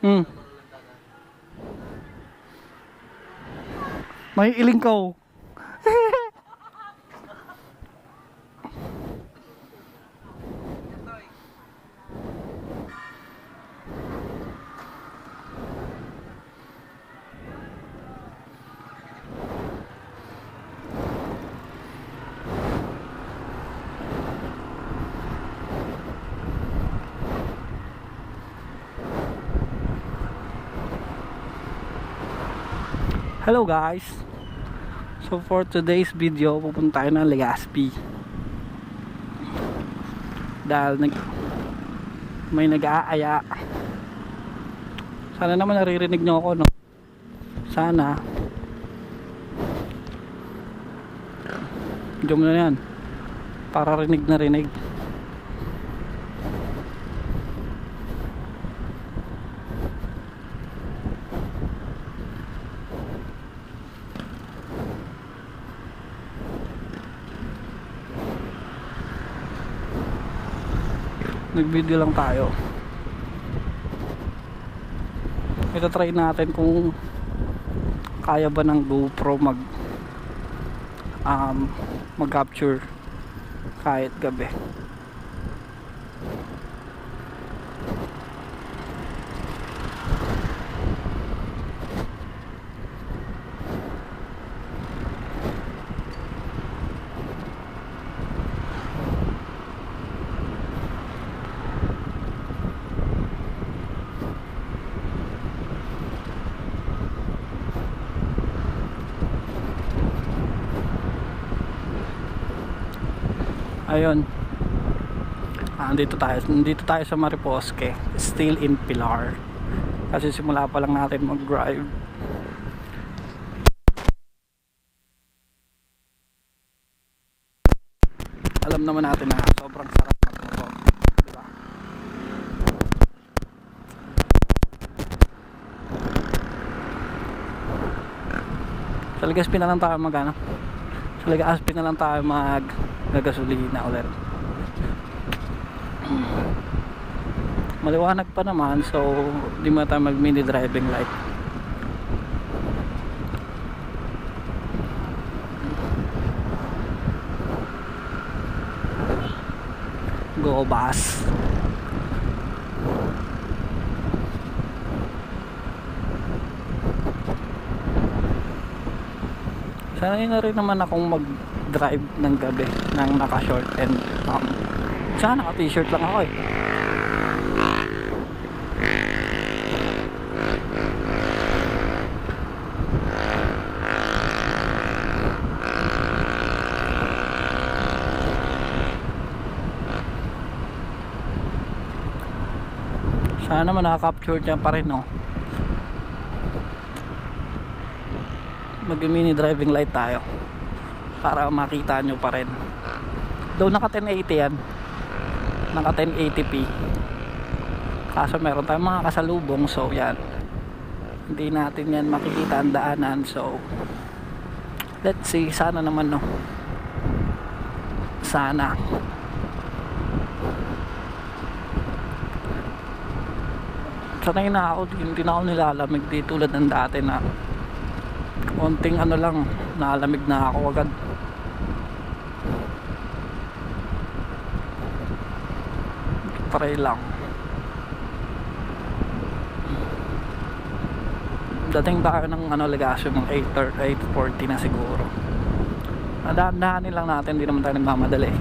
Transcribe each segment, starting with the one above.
Hmm. May ilingkaw. Hello guys. So for today's video, pupunta tayo ng Legazpi. Dahil may nag-aaya. Sana naman naririnig nyo ako, no? Sana. Diyan mo na yan. Para rinig na rinig. Nag-video lang tayo. Ito try natin kung kaya ba ng GoPro mag-capture kahit gabi. Ayun. Dito tayo sa Mariposque, still in Pilar. Kasi simula pa lang natin mag-drive. Alam naman natin na sobrang sarap magmotor, diba? Sa Legazpi na lang tayo sa Legazpi na lang tayo gasolina ulit. Maliwanag pa naman, so di mo tayo mag mini driving light. Go bus. Sanay na rin naman akong mag-drive ng gabi nang naka-short and sana naka-t-shirt lang ako eh. Sana naman naka-capture niya pa rin, no? Mag-mini driving light tayo para makita nyo pa rin. Though naka 1080 yan, naka 1080p, kaso meron tayong mga kasalubong, so yan, hindi natin yan makikita ang daanan. So let's see, sana naman, no? Sana. Sanay na ako, hindi na ako nilalamig di tulad ng dati na konting ano lang, nalamig na ako agad. Try lang. Dating tayo ng Legazpi ng 8:40 na siguro. Dahan-dahanin lang natin, hindi naman tayo nagmamadali.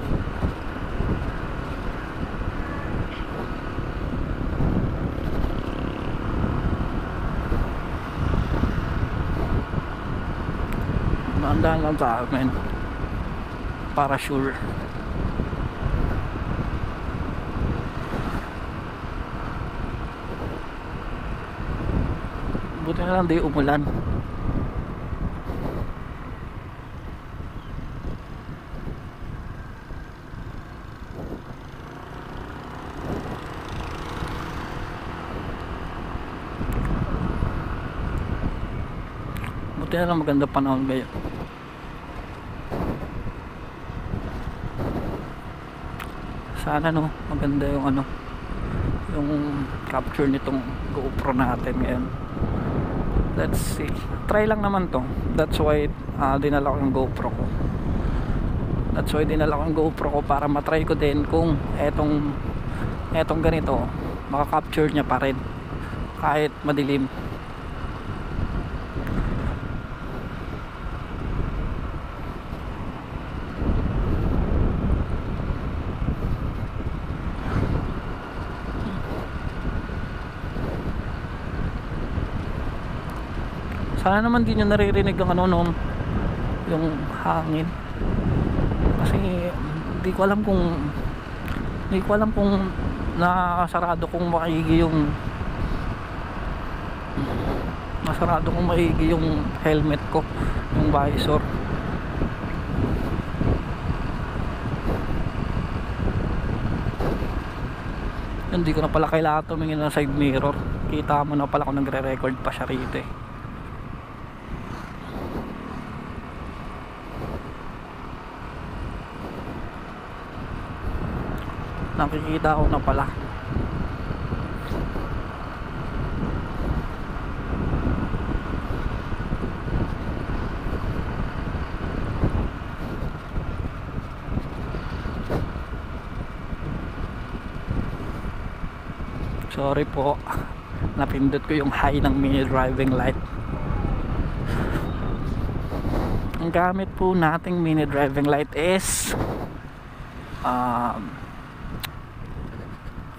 Dahan lang tayo, men, para sure. Buti na lang di umulan. Buti na lang maganda panahon ngayon. Sana, no, maganda yung yung capture nitong GoPro natin ngayon. Let's see, try lang naman to. That's why dinala ko yung GoPro ko. Para matry ko din kung etong ganito maka-capture niya pa rin kahit madilim. Sana naman din nyo naririnig yung yung hangin, kasi hindi ko alam kung nasarado kong maigi yung helmet ko, yung visor. Hindi ko na pala kailangan tumingin ng side mirror. Kita mo na pala kung nagre-record pa siya rito eh. Nakikita ko na pala. Sorry po, napindot ko yung high ng mini driving light. Ang gamit po nating mini driving light is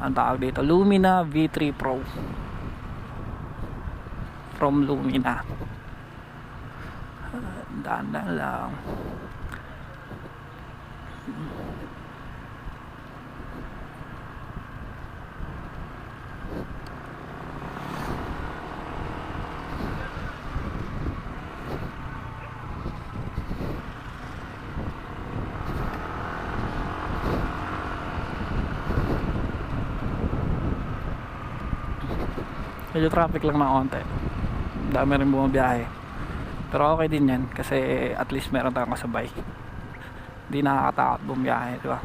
ang tawag dito, Lumina V3 Pro from Lumina. Dahan-dahan lang. Medyo traffic lang na konti, dami rin bumabiyahe, pero okay din yan kasi at least meron tayong kasabay, hindi nakakatakot bumiyahe, diba?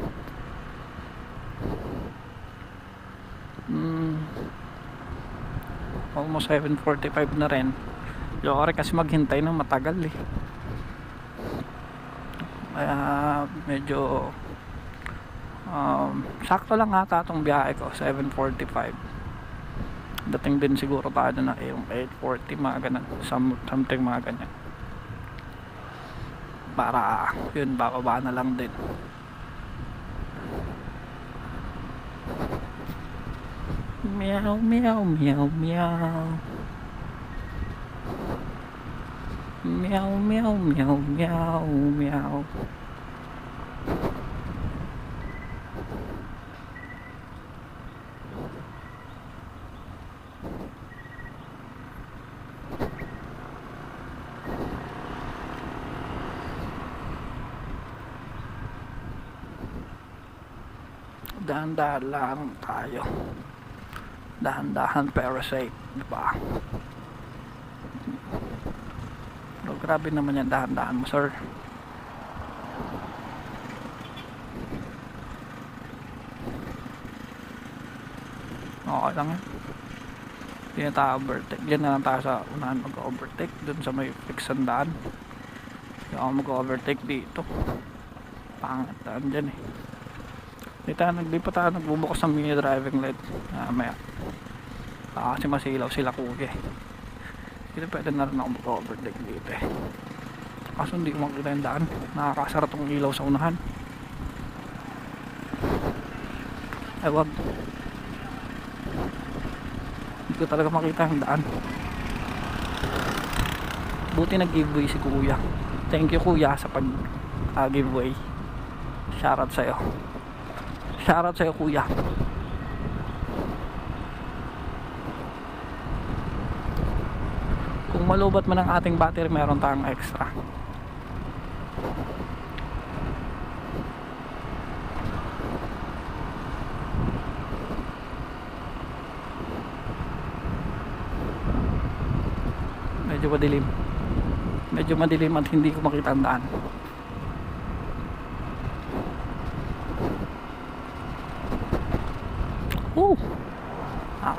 Almost 7:45 na rin. Yore kasi maghintay ng matagal eh, kaya medyo sakto lang ata itong biyahe ko. 7:45, dating din siguro tayo na yung 8:40, mga ganun, something mga ganyan, para yun bababa na lang din. Meow meow meow meow meow meow meow meow meow. Dahan-dahan lang tayo, dahan-dahan pero safe, diba? Pero grabe naman yan, dahan-dahan mo sir. Okay lang yan, hindi na tayo overtake. Diyan na lang tayo sa unahan mag-overtake, dun sa may fixan daan. Hindi ako mag-overtake dito, pangit daan dyan eh. Di pa tayo nagbubukas ng mini driving light maya, kasi masilaw sila kuya. Hindi pwede na rin ako mag-overtake dito eh, kaso hindi ko makita yung daan, nakakasara tong ilaw sa unahan. Ay wag, hindi ko talaga makita yung daan. Buti nag-giveaway si kuya, thank you kuya sa pag giveaway. Shoutout sa'yo, shoutout sa'yo kuya. Kung malubat man ang ating battery, meron tayong extra. Medyo madilim at hindi ko makita ang daan.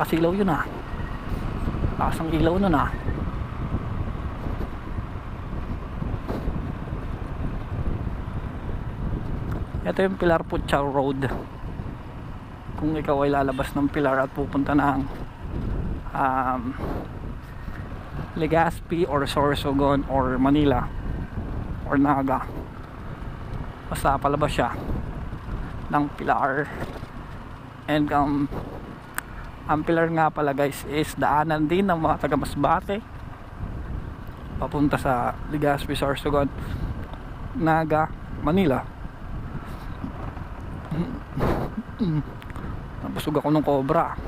lakas ilaw yun ah. Lakas ang ilaw nun ah. Ito yung Pilar Puchaw Road. Kung ikaw ay lalabas ng Pilar at pupunta ng Legazpi or Sorsogon or Manila or Naga, basta palabas siya ng Pilar. And ang Pilar nga pala guys is daanan din ng mga taga Masbate papunta sa Legazpi, Sorsogon, Naga, Manila. Nabusog ako ng cobra.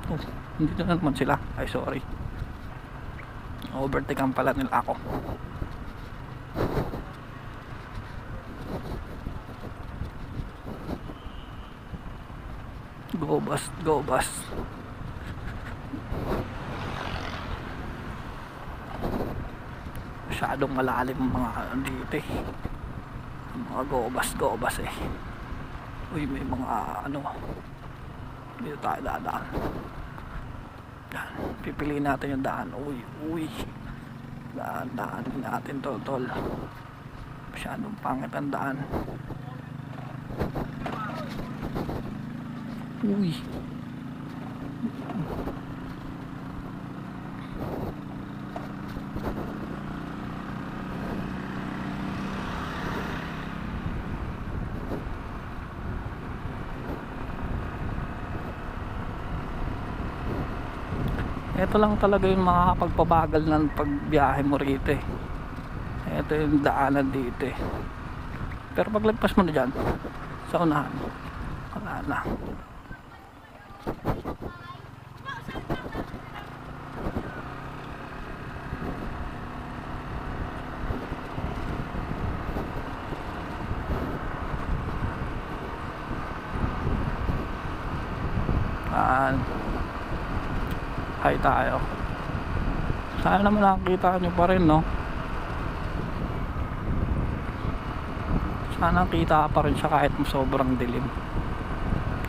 Oh, hindi na naman sila. Ay sorry, overtaken pala nila ako. Go bus, go bus. Masyadong malalim ang mga dito eh. Mga go bus eh. Uy, may mga ano, dito tayo dadaan. Yan, pipiliin natin yung daan. Uy, daanin natin to, tol. Masyadong pangit ang daan. Uy, ito lang talaga yung makakapagpabagal ng pagbiyahe mo rito eh. Ito yung daanan dito eh. Pero paglagpas mo na dyan sa unahan, wala na. Hi tayo. Sana naman nakikita nyo pa rin, no? Sana kita pa rin siya kahit sobrang dilim.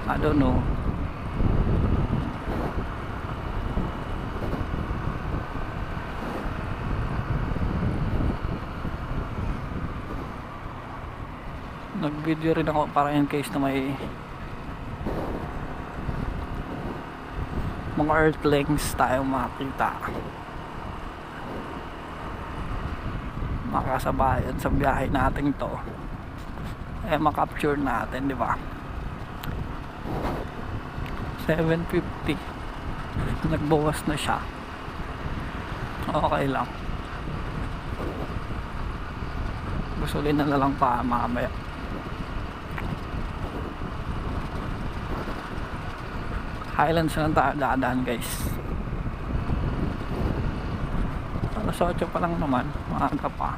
I don't know. Nag-video rin ako para in case na may mga earthlings tayo makita, makasabayan sa biyahe natin to, eh makapture natin, di ba? 750 nagbawas na siya, okay lang. Gusulin na lang pa mamaya. Highlands na tayo dadaan guys. Alas 8 pa lang naman, maaga pa.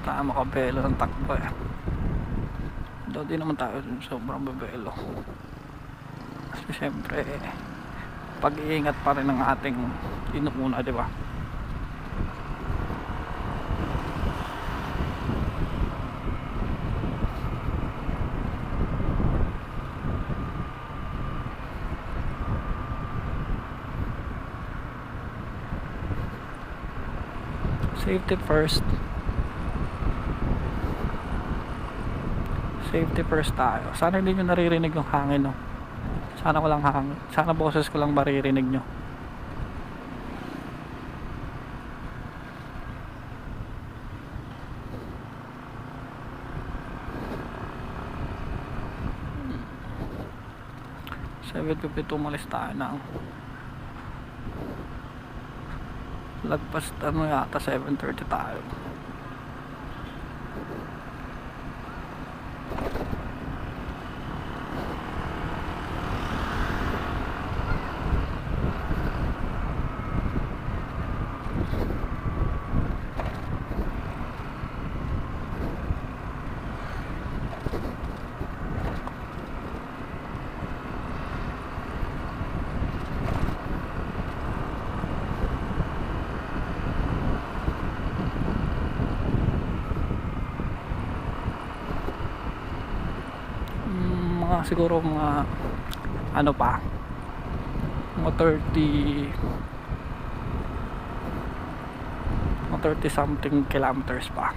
Tayo makabelo ng takbo eh. Doon din naman tayo sobrang bebelo. Kasi syempre pag-iingat pa rin ng ating inuuna, di ba? Safety first. Safety first tayo. Sana hindi nyo naririnig yung hangin, no? Sana walang hangin. Sana boses ko lang maririnig nyo. Tumalis tayo ng lagpas ano yata 7:30 tayo. mga siguro mga ano pa, mga 30 something kilometers pa.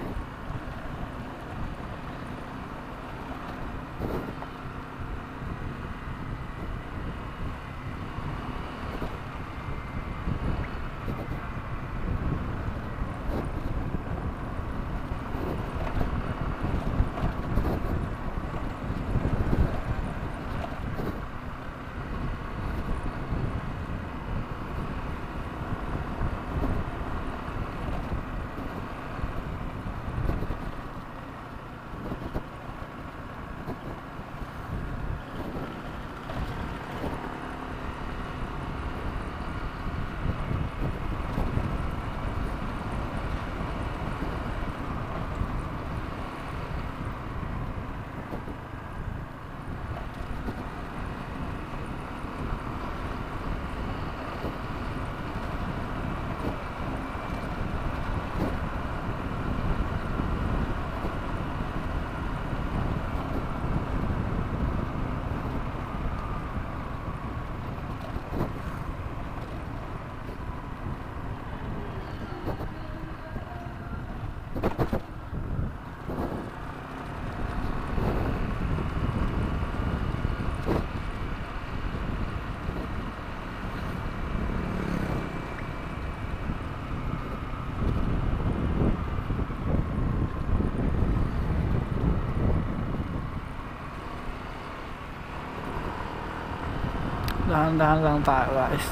Dahan-dahan lang tayo guys,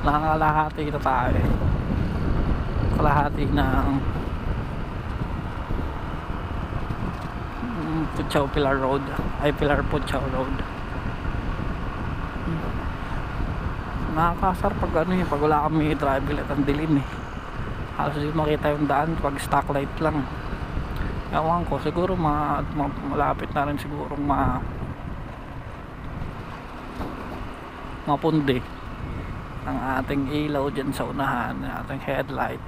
nakakalahati na tayo eh. Kalahati ng Puchao Pilar Road, ay Pilar Puchao Road. Nakakasar pag ano eh, pag wala kami drive light, ang dilim eh, halos di makita yung daan pag stock light lang. Ewan ko, siguro malapit na rin siguro mapundi ang ating ilaw dyan sa unahan, ang ating headlight.